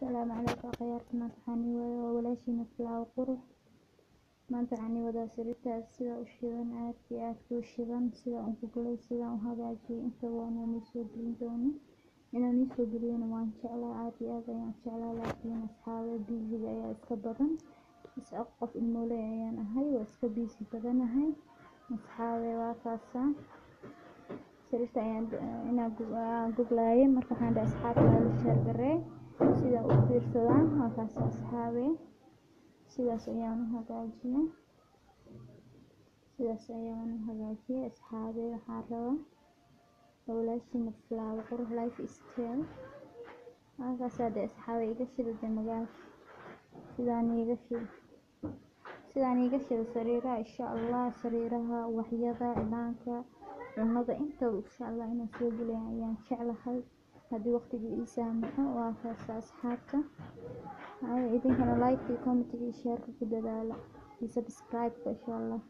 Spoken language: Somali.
السلام عليكم أخياركم مانتحاني وولاشينا فلاو قروح مانتحاني ودا سريتا سيدا وشيدان آدكي وشيدان سيدا أنكوكولي سيدا وهاقاجي انتا وانا نيسو قلين دوني إنا نيسو قلين وان شعلا عادي آدايان شعلا لكن أصحابي بيزي أيا اسكا بدن بس أقف المولي أيان أهي واسكا بيزي بدن أهي أصحابي واكاسا سريتا أيان إنا قوغلاي مركحان دا أصحابي والشار قري sida u fiirsadaan halkaas asxaabe sidaas ayaan u hagaajiyay asxaabe waxaan rabaa walaashina flower qurux life style halkaas aad asxaabe iga shidada magaal sidaan iga shida sariiraha insha Allah sariiraha waxyada ilaanka cunada inta insha Allah inaan soo geliyo ayaan jeclahay haddii waqtigu ii saamaxo waa kaas asxaabta idinkana like iyo comment iyo share ku dadaala iyo subscribe insha Allah